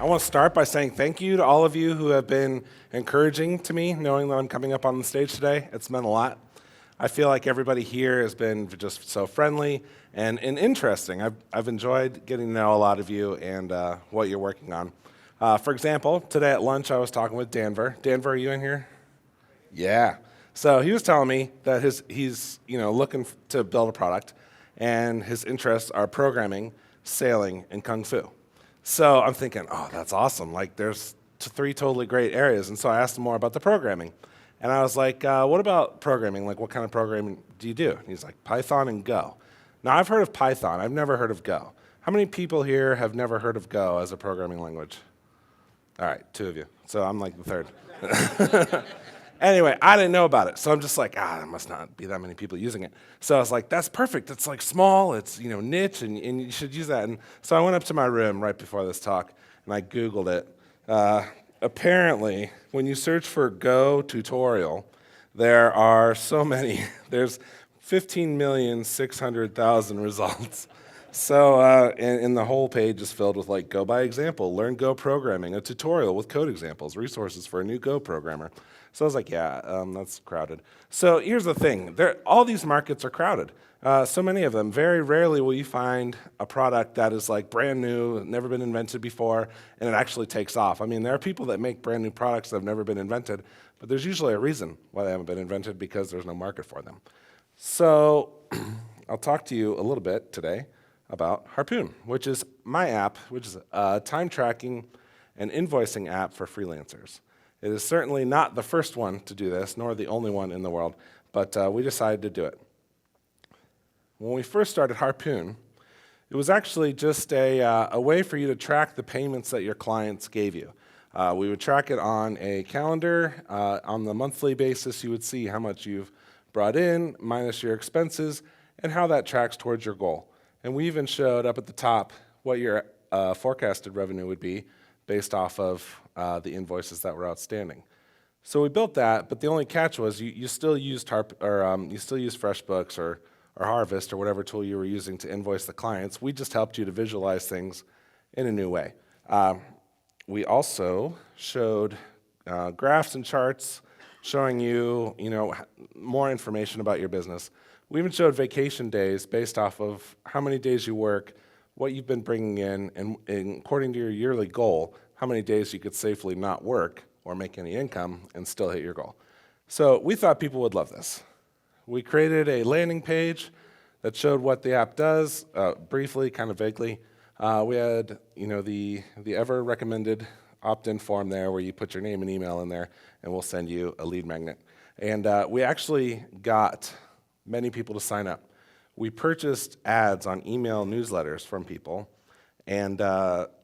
I want to start by saying thank you to all of you who have been encouraging to me, knowing that I'm coming up on the stage today. It's meant a lot. I feel like everybody here has been just so friendly and interesting. I've enjoyed getting to know a lot of you and what you're working on. For example, today at lunch I was talking with Danver. Danver, are you in here? Yeah. So he was telling me that he's looking to build a product, and his interests are programming, sailing, and kung fu. So I'm thinking, oh, that's awesome. Like, there's three totally great areas. And so I asked him more about the programming. And I was like, what about programming? Like, what kind of programming do you do? And he's like, Python and Go. Now, I've heard of Python. I've never heard of Go. How many people here have never heard of Go as a programming language? All right, 2 of you. So I'm like the third. Anyway, I didn't know about it, so I'm just like, there must not be that many people using it. So I was like, that's perfect. It's like small, it's niche, and you should use that. And so I went up to my room right before this talk, and I Googled it. Apparently, when you search for Go tutorial, there are so many. There's 15,600,000 results. So, and the whole page is filled with like Go by example, learn Go programming, a tutorial with code examples, resources for a new Go programmer. So I was like, that's crowded. So here's the thing, all these markets are crowded. So many of them, very rarely will you find a product that is like brand new, never been invented before, and it actually takes off. I mean, there are people that make brand new products that have never been invented, but there's usually a reason why they haven't been invented, because there's no market for them. So I'll talk to you a little bit today about Harpoon, which is my app, which is a time tracking and invoicing app for freelancers. It is certainly not the first one to do this, nor the only one in the world, but we decided to do it. When we first started Harpoon, it was actually just a way for you to track the payments that your clients gave you. We would track it on a calendar. On the monthly basis, you would see how much you've brought in, minus your expenses, and how that tracks towards your goal. And we even showed up at the top what your forecasted revenue would be based off of the invoices that were outstanding. So we built that, but the only catch was you still used FreshBooks or Harvest or whatever tool you were using to invoice the clients. We just helped you to visualize things in a new way. We also showed graphs and charts showing you, more information about your business. We even showed vacation days based off of how many days you work, what you've been bringing in, and according to your yearly goal, how many days you could safely not work or make any income and still hit your goal. So we thought people would love this. We created a landing page that showed what the app does, briefly, kind of vaguely. We had the ever recommended opt-in form there where you put your name and email in there, and we'll send you a lead magnet. And we actually got many people to sign up. We purchased ads on email newsletters from people, and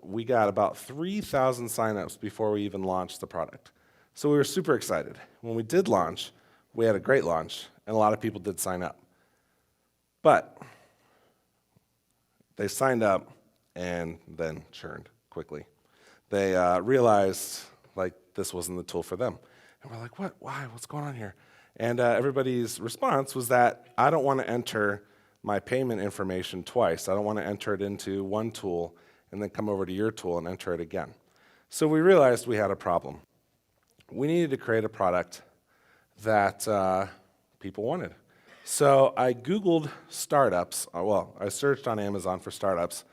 we got about 3,000 signups before we even launched the product. So we were super excited. When we did launch, we had a great launch, and a lot of people did sign up. But they signed up and then churned quickly. They realized like this wasn't the tool for them. And we're like, what? Why? What's going on here? And everybody's response was that I don't want to enter my payment information twice. I don't want to enter it into one tool and then come over to your tool and enter it again. So we realized we had a problem. We needed to create a product that people wanted. So I Googled startups. I searched on Amazon for startups,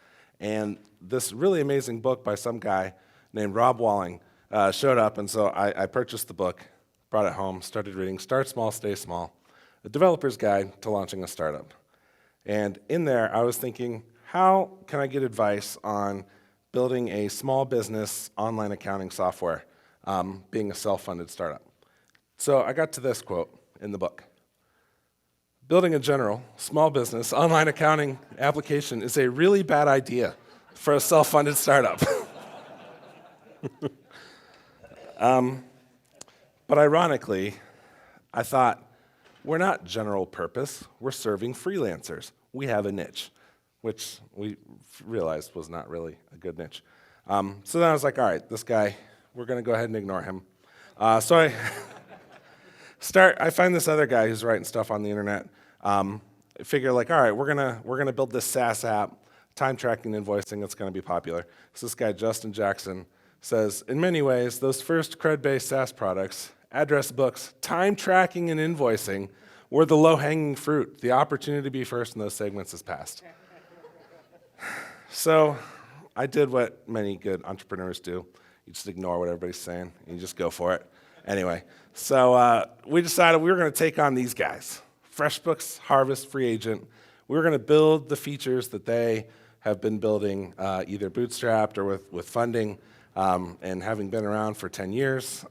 and this really amazing book by some guy named Rob Walling showed up, and so I purchased the book, brought it home, started reading Start Small, Stay Small, a developer's guide to launching a startup. And in there, I was thinking, how can I get advice on building a small business online accounting software, being a self-funded startup? So I got to this quote in the book. Building a general, small business, online accounting application is a really bad idea for a self-funded startup. But ironically, I thought, we're not general purpose, we're serving freelancers. We have a niche, which we realized was not really a good niche. So then I was like, all right, this guy, we're gonna go ahead and ignore him. So I find this other guy who's writing stuff on the internet. Figure like, all right, we're gonna build this SaaS app time tracking invoicing, it's going to be popular. So this guy, Justin Jackson, says, in many ways, those first CRUD-based SaaS products, address books, time tracking and invoicing, were the low-hanging fruit. The opportunity to be first in those segments is past. So I did what many good entrepreneurs do. You just ignore what everybody's saying, and you just go for it. Anyway, so we decided we were going to take on these guys, FreshBooks, Harvest, Free Agent. We were going to build the features that they have been building, either bootstrapped or with funding. And having been around for 10 years,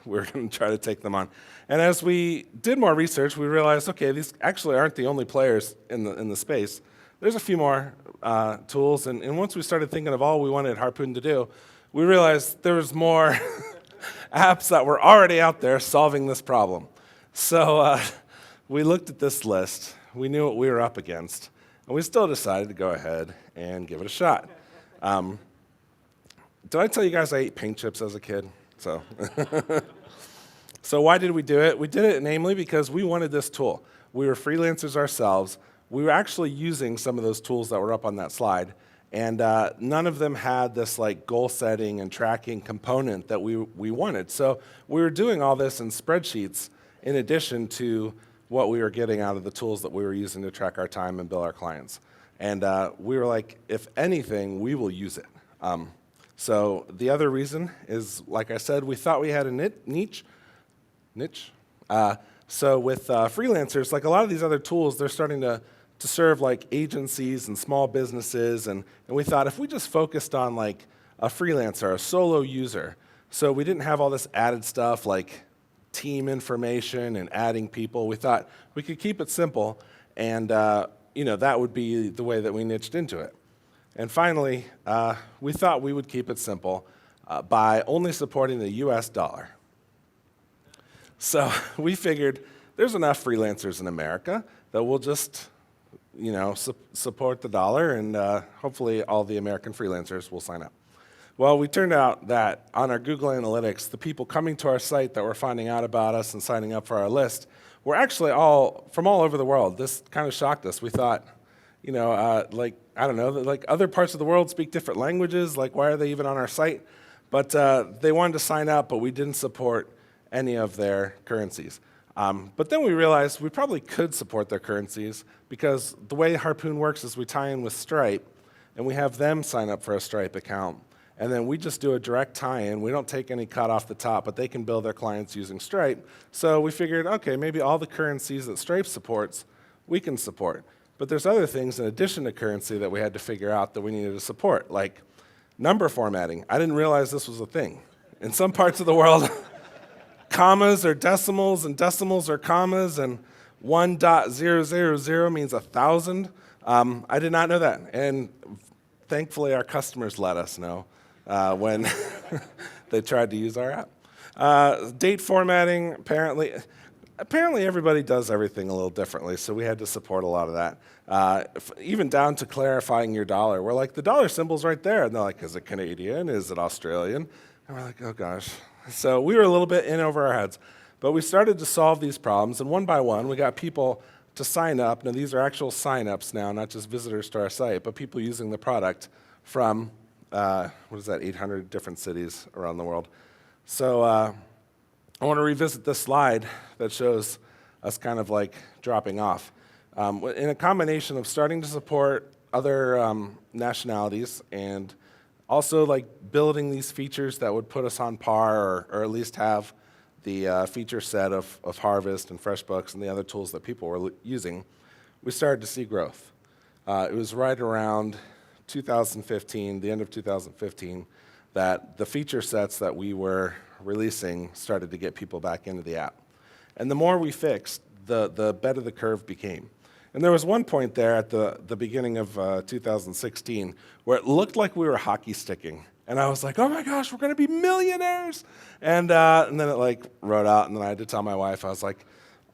we're going to try to take them on. And as we did more research, we realized, okay, these actually aren't the only players in the space. There's a few more tools, and once we started thinking of all we wanted Harpoon to do, we realized there was more apps that were already out there solving this problem. So we looked at this list. We knew what we were up against, and we still decided to go ahead and give it a shot. Did I tell you guys I ate paint chips as a kid? So why did we do it? We did it namely because we wanted this tool. We were freelancers ourselves. We were actually using some of those tools that were up on that slide, and none of them had this like goal setting and tracking component that we wanted. So we were doing all this in spreadsheets in addition to what we were getting out of the tools that we were using to track our time and bill our clients. And we were like, if anything, we will use it. So the other reason is, like I said, we thought we had a niche. So with freelancers, like a lot of these other tools, they're starting to serve like agencies and small businesses, and we thought if we just focused on like a freelancer, a solo user, so we didn't have all this added stuff like team information and adding people, we thought we could keep it simple, and that would be the way that we niched into it. And finally, we thought we would keep it simple by only supporting the US dollar. So we figured there's enough freelancers in America that we'll just support the dollar, and hopefully all the American freelancers will sign up. Well, we turned out that on our Google Analytics, the people coming to our site that were finding out about us and signing up for our list were actually all from all over the world. This kind of shocked us. We thought, like other parts of the world speak different languages, like why are they even on our site? But they wanted to sign up, but we didn't support any of their currencies. But then we realized we probably could support their currencies because the way Harpoon works is we tie in with Stripe, and we have them sign up for a Stripe account. And then we just do a direct tie-in. We don't take any cut off the top, but they can bill their clients using Stripe. So we figured, okay, maybe all the currencies that Stripe supports, we can support. But there's other things in addition to currency that we had to figure out that we needed to support, like number formatting. I didn't realize this was a thing. In some parts of the world, commas are decimals, and decimals are commas, and 1.000 means 1,000. I did not know that, and thankfully our customers let us know when they tried to use our app. Date formatting, apparently everybody does everything a little differently, so we had to support a lot of that. Even down to clarifying your dollar. We're like, the dollar symbol's right there. And they're like, is it Canadian? Is it Australian? And we're like, oh gosh. So we were a little bit in over our heads. But we started to solve these problems, and one by one, we got people to sign up. Now, these are actual sign-ups now, not just visitors to our site, but people using the product from, 800 different cities around the world. So I want to revisit this slide that shows us kind of like dropping off. In a combination of starting to support other nationalities and also like building these features that would put us on par or at least have the feature set of Harvest and FreshBooks and the other tools that people were using, we started to see growth. It was right around 2015, the end of 2015, that the feature sets that we were releasing started to get people back into the app. And the more we fixed, the better the curve became. And there was one point there at the beginning of 2016 where it looked like we were hockey sticking. And I was like, oh my gosh, we're going to be millionaires. And then it like wrote out, and then I had to tell my wife, I was like,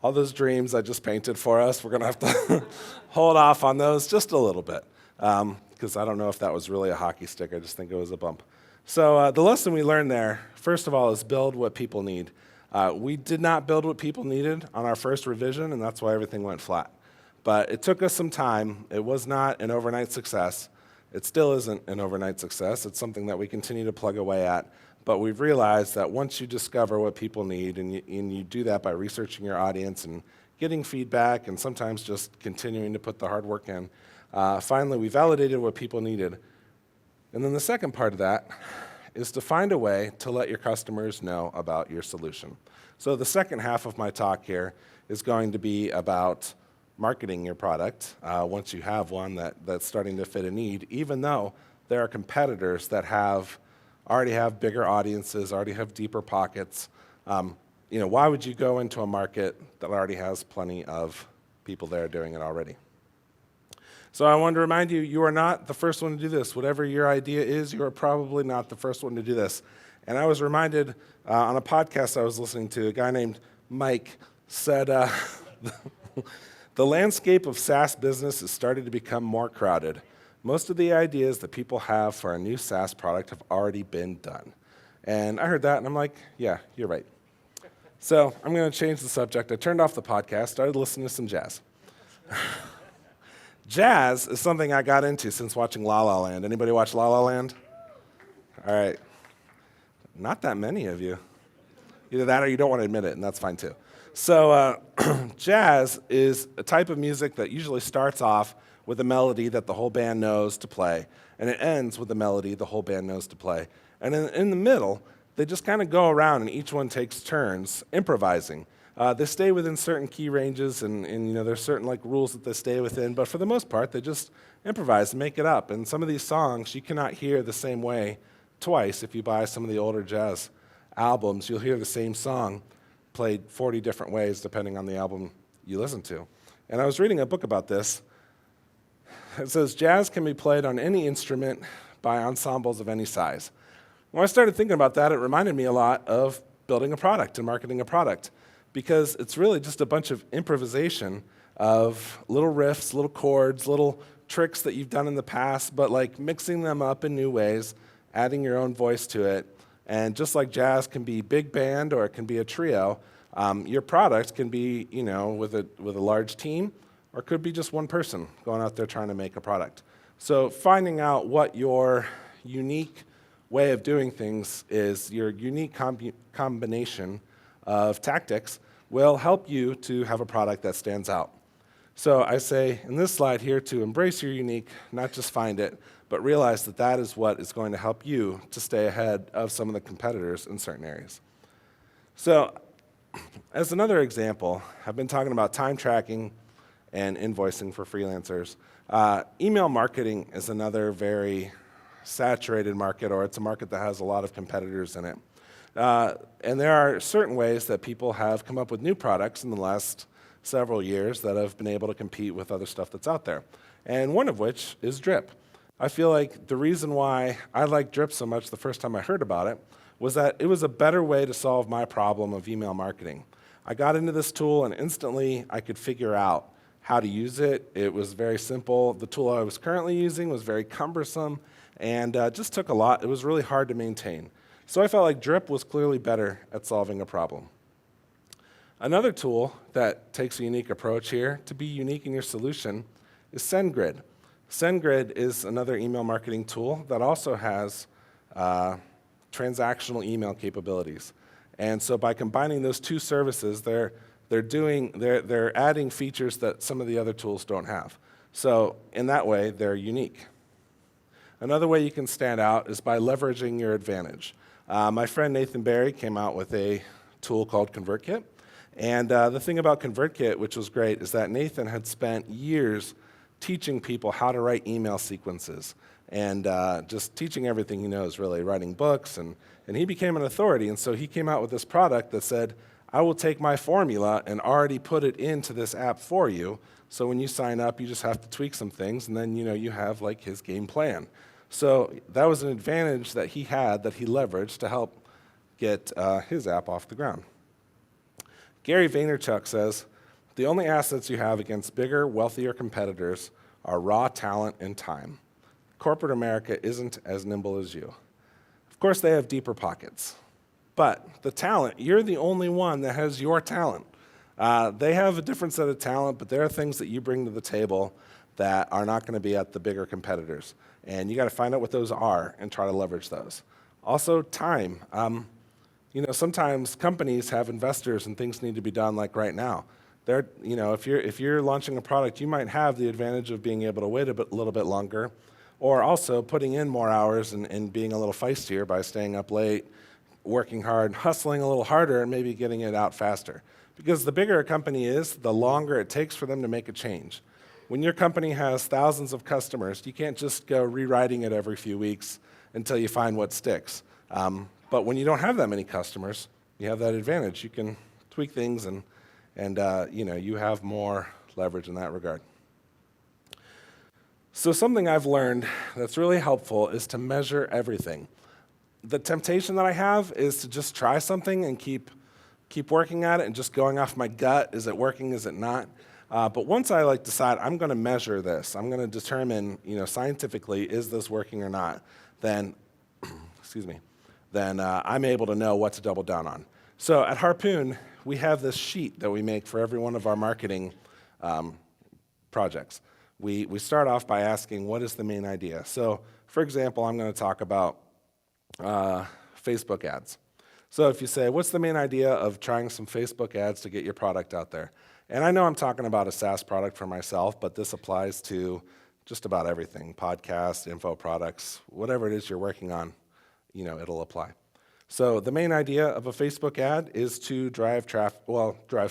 all those dreams I just painted for us, we're going to have to hold off on those just a little bit. Because I don't know if that was really a hockey stick. I just think it was a bump. So the lesson we learned there, first of all, is build what people need. We did not build what people needed on our first revision, and that's why everything went flat. But it took us some time. It was not an overnight success. It still isn't an overnight success. It's something that we continue to plug away at. But we've realized that once you discover what people need, and you do that by researching your audience and getting feedback and sometimes just continuing to put the hard work in, finally we validated what people needed. And then the second part of that is to find a way to let your customers know about your solution. So the second half of my talk here is going to be about marketing your product once you have one that's starting to fit a need, even though there are competitors that already have bigger audiences, already have deeper pockets. Why would you go into a market that already has plenty of people there doing it already? So I wanted to remind you, you are not the first one to do this. Whatever your idea is, you are probably not the first one to do this. And I was reminded on a podcast I was listening to, a guy named Mike said, the landscape of SaaS business has started to become more crowded. Most of the ideas that people have for a new SaaS product have already been done. And I heard that, and I'm like, yeah, you're right. So I'm going to change the subject. I turned off the podcast, started listening to some jazz. Jazz is something I got into since watching La La Land. Anybody watch La La Land? All right. Not that many of you. Either that or you don't want to admit it, and that's fine too. So jazz is a type of music that usually starts off with a melody that the whole band knows to play, and it ends with a melody the whole band knows to play. And in the middle, they just kind of go around, and each one takes turns improvising. They stay within certain key ranges, and there's certain rules that they stay within, but for the most part, they just improvise and make it up. And some of these songs you cannot hear the same way twice. If you buy some of the older jazz albums, you'll hear the same song played 40 different ways depending on the album you listen to. And I was reading a book about this. It says, jazz can be played on any instrument by ensembles of any size. When I started thinking about that, it reminded me a lot of building a product and marketing a product, because it's really just a bunch of improvisation of little riffs, little chords, little tricks that you've done in the past, but mixing them up in new ways, adding your own voice to it. And just like jazz can be big band or it can be a trio, your product can be, with a large team, or it could be just one person going out there trying to make a product. So finding out what your unique way of doing things is, your unique combination of tactics, will help you to have a product that stands out. So I say in this slide here to embrace your unique, not just find it, but realize that that is what is going to help you to stay ahead of some of the competitors in certain areas. So as another example, I've been talking about time tracking and invoicing for freelancers. Email marketing is another very saturated market, or it's a market that has a lot of competitors in it. And there are certain ways that people have come up with new products in the last several years that have been able to compete with other stuff that's out there. And one of which is Drip. I feel like the reason why I liked Drip so much the first time I heard about it was that it was a better way to solve my problem of email marketing. I got into this tool and instantly I could figure out how to use it. It was very simple. The tool I was currently using was very cumbersome and just took a lot. It was really hard to maintain. So I felt like Drip was clearly better at solving a problem. Another tool that takes a unique approach here to be unique in your solution is SendGrid. SendGrid is another email marketing tool that also has transactional email capabilities. And so by combining those two services, they're adding features that some of the other tools don't have. So in that way, they're unique. Another way you can stand out is by leveraging your advantage. My friend Nathan Barry came out with a tool called ConvertKit. And the thing about ConvertKit, which was great, is that Nathan had spent years teaching people how to write email sequences and just teaching everything he knows, really, writing books. And he became an authority. And so he came out with this product that said, I will take my formula and already put it into this app for you. So when you sign up, you just have to tweak some things, and then you have his game plan. So that was an advantage that he had that he leveraged to help get his app off the ground. Gary Vaynerchuk says, the only assets you have against bigger, wealthier competitors are raw talent and time. Corporate America isn't as nimble as you. Of course, they have deeper pockets. But the talent, you're the only one that has your talent. They have a different set of talent, but there are things that you bring to the table that are not going to be at the bigger competitors. And you got to find out what those are and try to leverage those. Also, time. Sometimes companies have investors and things need to be done like right now. If you're launching a product, you might have the advantage of being able to wait a little bit longer, or also putting in more hours and being a little feistier by staying up late, working hard, hustling a little harder, and maybe getting it out faster. Because the bigger a company is, the longer it takes for them to make a change. When your company has thousands of customers, you can't just go rewriting it every few weeks until you find what sticks. But when you don't have that many customers, you have that advantage. You can tweak things, and you have more leverage in that regard. So something I've learned that's really helpful is to measure everything. The temptation that I have is to just try something and keep working at it and just going off my gut. Is it working? Is it not? But once I decide I'm going to measure this, I'm going to determine, scientifically, is this working or not? Then, I'm able to know what to double down on. So at Harpoon, we have this sheet that we make for every one of our marketing projects. We start off by asking, what is the main idea? So, for example, I'm going to talk about Facebook ads. So if you say, what's the main idea of trying some Facebook ads to get your product out there? And I know I'm talking about a SaaS product for myself, but this applies to just about everything, podcasts, info products, whatever it is you're working on, it'll apply. So the main idea of a Facebook ad is to drive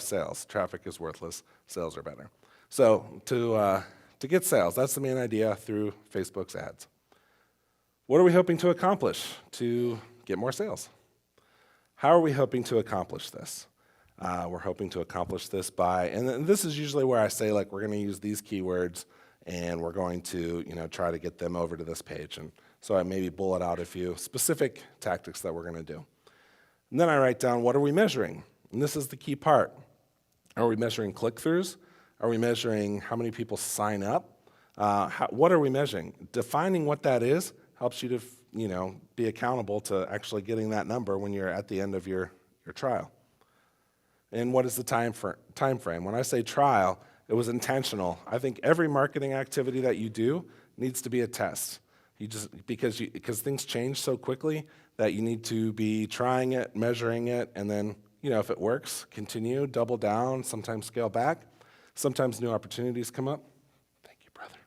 sales. Traffic is worthless, sales are better. So to get sales, that's the main idea through Facebook's ads. What are we hoping to accomplish to get more sales? How are we hoping to accomplish this? We're hoping to accomplish this by, and this is usually where I say, we're going to use these keywords, and we're going to, try to get them over to this page. And so I maybe bullet out a few specific tactics that we're going to do. And then I write down, what are we measuring? And this is the key part. Are we measuring click-throughs? Are we measuring how many people sign up? What are we measuring? Defining what that is helps you to be accountable to actually getting that number when you're at the end of your trial. And what is the time frame? When I say trial, it was intentional. I think every marketing activity that you do needs to be a test. Because things change so quickly that you need to be trying it, measuring it, and then if it works, continue, double down, sometimes scale back. Sometimes new opportunities come up. Thank you, brother.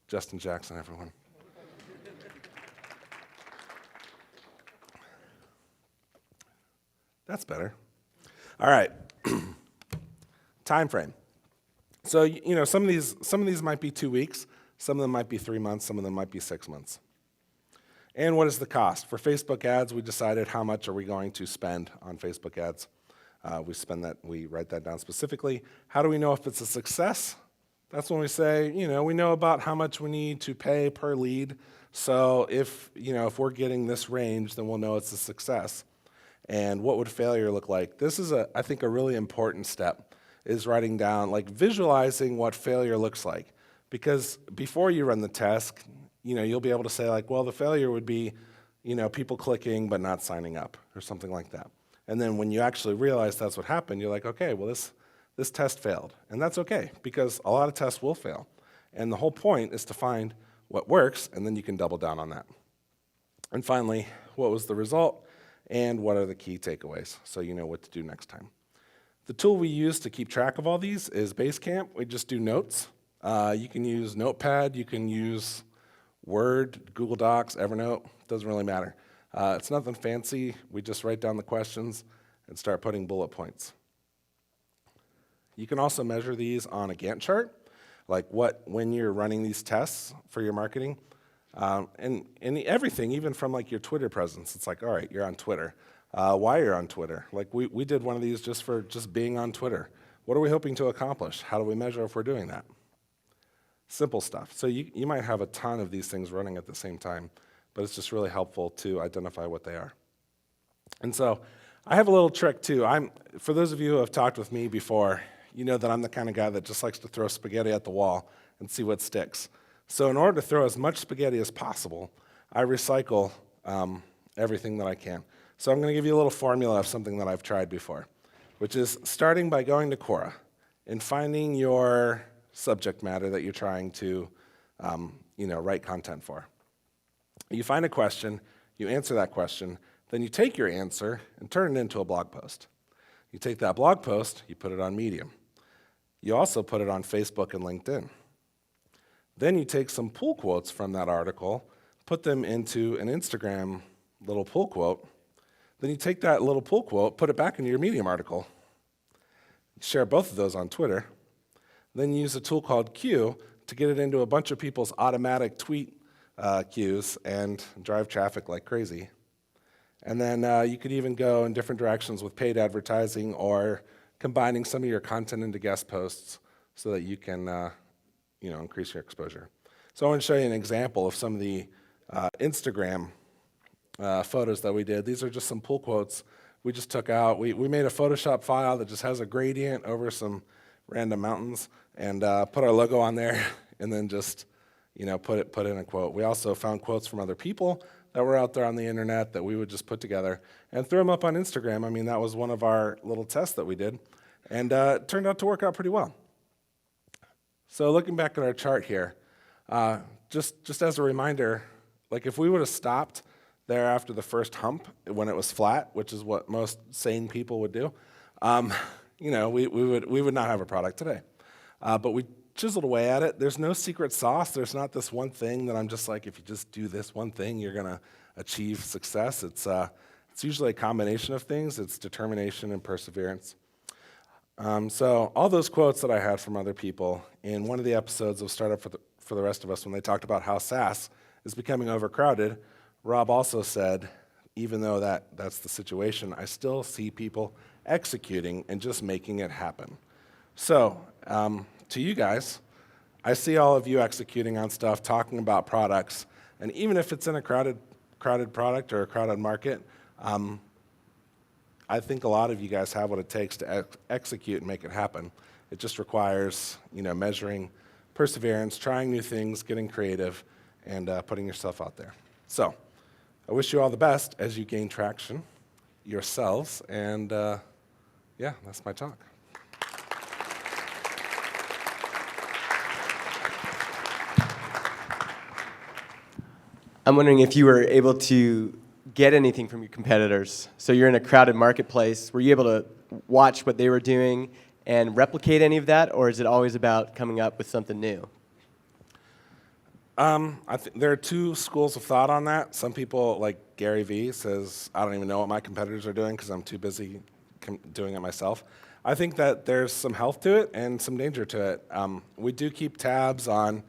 Justin Jackson, everyone. That's better. All right. Time frame. So, some of these might be 2 weeks, some of them might be 3 months, some of them might be 6 months. And what is the cost? For Facebook ads, we decided how much are we going to spend on Facebook ads. We write that down specifically. How do we know if it's a success? That's when we say, we know about how much we need to pay per lead. So if we're getting this range, then we'll know it's a success. And what would failure look like? This is, I think, a really important step, is writing down, visualizing what failure looks like. Because before you run the test, you'll be able to say, the failure would be, people clicking but not signing up, or something like that. And then when you actually realize that's what happened, you're like, okay, well, this test failed. And that's okay, because a lot of tests will fail. And the whole point is to find what works, and then you can double down on that. And finally, what was the result? And what are the key takeaways, so you know what to do next time. The tool we use to keep track of all these is Basecamp. We just do notes. You can use Notepad, you can use Word, Google Docs, Evernote, doesn't really matter. It's nothing fancy. We just write down the questions and start putting bullet points. You can also measure these on a Gantt chart, when you're running these tests for your marketing. And everything, even from your Twitter presence, it's all right, you're on Twitter. Why you're on Twitter? We did one of these just for being on Twitter. What are we hoping to accomplish? How do we measure if we're doing that? Simple stuff. So you might have a ton of these things running at the same time, but it's just really helpful to identify what they are. And so I have a little trick too. For those of you who have talked with me before, you know that I'm the kind of guy that just likes to throw spaghetti at the wall and see what sticks. So in order to throw as much spaghetti as possible, I recycle everything that I can. So I'm going to give you a little formula of something that I've tried before, which is starting by going to Quora and finding your subject matter that you're trying to write content for. You find a question, you answer that question, then you take your answer and turn it into a blog post. You take that blog post, you put it on Medium. You also put it on Facebook and LinkedIn. Then you take some pull quotes from that article, put them into an Instagram little pull quote. Then you take that little pull quote, put it back into your Medium article. Share both of those on Twitter. Then you use a tool called Q to get it into a bunch of people's automatic tweet queues and drive traffic like crazy. And then you could even go in different directions with paid advertising or combining some of your content into guest posts so that you can increase your exposure. So I want to show you an example of some of the Instagram photos that we did. These are just some pull quotes we just took out. We made a Photoshop file that just has a gradient over some random mountains and put our logo on there and then just put in a quote. We also found quotes from other people that were out there on the internet that we would just put together and throw them up on Instagram. I mean, that was one of our little tests that we did, and it turned out to work out pretty well. So looking back at our chart here, just as a reminder, like if we would have stopped there after the first hump when it was flat, which is what most sane people would do, we would not have a product today. But we chiseled away at it. There's no secret sauce. There's not this one thing that I'm just like, if you just do this one thing, you're going to achieve success. It's usually a combination of things. It's determination and perseverance. So all those quotes that I had from other people in one of the episodes of Startup for the Rest of Us, when they talked about how SaaS is becoming overcrowded, Rob also said, even though that's the situation, I still see people executing and just making it happen. So to you guys, I see all of you executing on stuff, talking about products, and even if it's in a crowded product or a crowded market, I think a lot of you guys have what it takes to execute and make it happen. It just requires, measuring, perseverance, trying new things, getting creative, and putting yourself out there. So I wish you all the best as you gain traction yourselves, and that's my talk. I'm wondering if you were able to get anything from your competitors. So you're in a crowded marketplace. Were you able to watch what they were doing and replicate any of that, or is it always about coming up with something new? I think there are two schools of thought on that. Some people, like Gary Vee, says, I don't even know what my competitors are doing because I'm too busy doing it myself. I think that there's some health to it and some danger to it. We do keep tabs on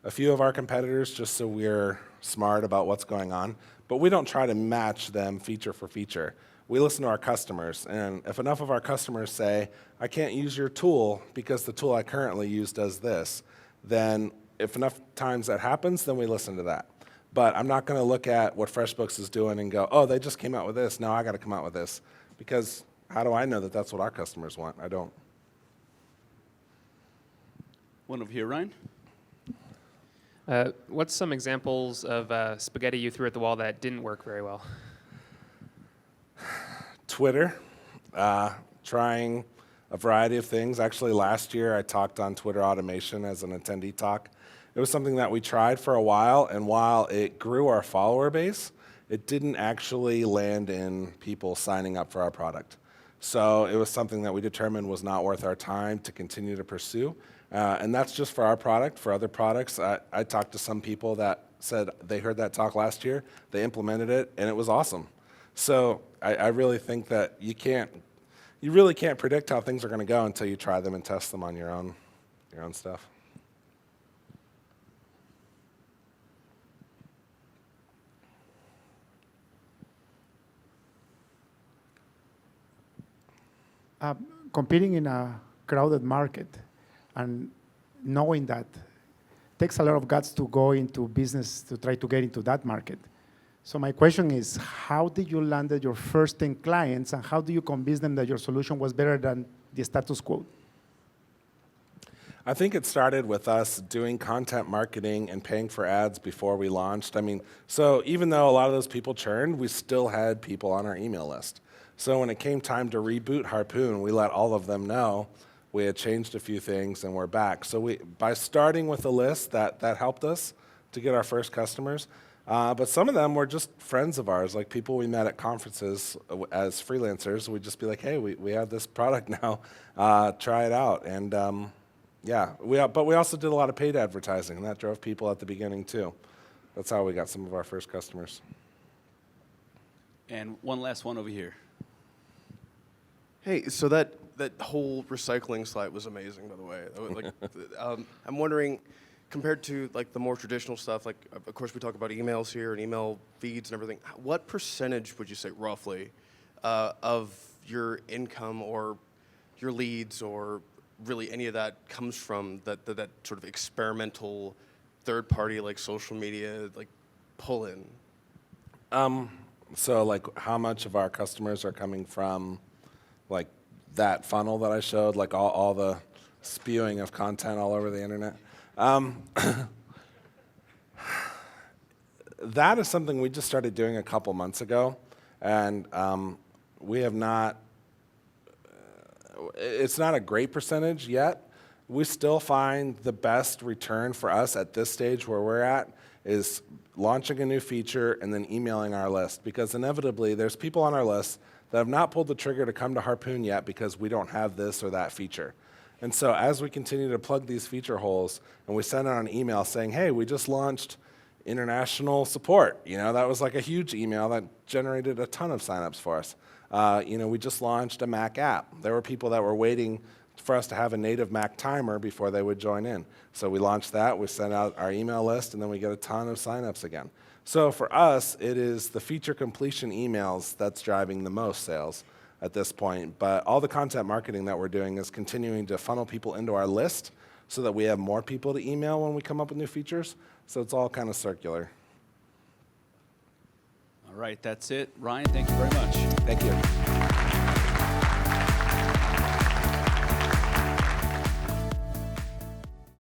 a few of our competitors just so we're smart about what's going on, but we don't try to match them feature for feature. We listen to our customers, and if enough of our customers say, I can't use your tool because the tool I currently use does this, then if enough times that happens, then we listen to that. But I'm not going to look at what FreshBooks is doing and go, oh, they just came out with this, now I got to come out with this. Because how do I know that that's what our customers want? I don't. One over here, Ryan. What's some examples of spaghetti you threw at the wall that didn't work very well? Twitter, trying a variety of things. Actually, last year I talked on Twitter automation as an attendee talk. It was something that we tried for a while, and while it grew our follower base, it didn't actually land in people signing up for our product. So it was something that we determined was not worth our time to continue to pursue. And that's just for our product. For other products, I talked to some people that said they heard that talk last year, they implemented it, and it was awesome. So I really think that you really can't predict how things are going to go until you try them and test them on your own stuff. Competing in a crowded market and knowing that takes a lot of guts to go into business to try to get into that market. So my question is, how did you land your first 10 clients, and how do you convince them that your solution was better than the status quo? I think it started with us doing content marketing and paying for ads before we launched. I mean, so even though a lot of those people churned, we still had people on our email list. So when it came time to reboot Harpoon, we let all of them know we had changed a few things, and we're back. So by starting with a list, that helped us to get our first customers. But some of them were just friends of ours, like people we met at conferences as freelancers. We'd just be like, hey, we have this product now, try it out. And but we also did a lot of paid advertising, and that drove people at the beginning too. That's how we got some of our first customers. And one last one over here. Hey, so that whole recycling slide was amazing, by the way. Like, I'm wondering, compared to like the more traditional stuff, like of course we talk about emails here and email feeds and everything. What percentage would you say roughly of your income or your leads or really any of that comes from that sort of experimental third party like social media like pull in? So like how much of our customers are coming from like that funnel that I showed, like all the spewing of content all over the internet? That is something we just started doing a couple months ago, and we have not, it's not a great percentage yet. We still find the best return for us at this stage where we're at is launching a new feature and then emailing our list, because inevitably there's people on our list that have not pulled the trigger to come to Harpoon yet because we don't have this or that feature. And so as we continue to plug these feature holes and we send out an email saying, hey, we just launched international support. That was like a huge email that generated a ton of signups for us. We just launched a Mac app. There were people that were waiting for us to have a native Mac timer before they would join in. So we launched that, we sent out our email list, and then we get a ton of signups again. So for us, it is the feature completion emails that's driving the most sales at this point. But all the content marketing that we're doing is continuing to funnel people into our list so that we have more people to email when we come up with new features. So it's all kind of circular. All right, that's it. Ryan, thank you very much. Thank you.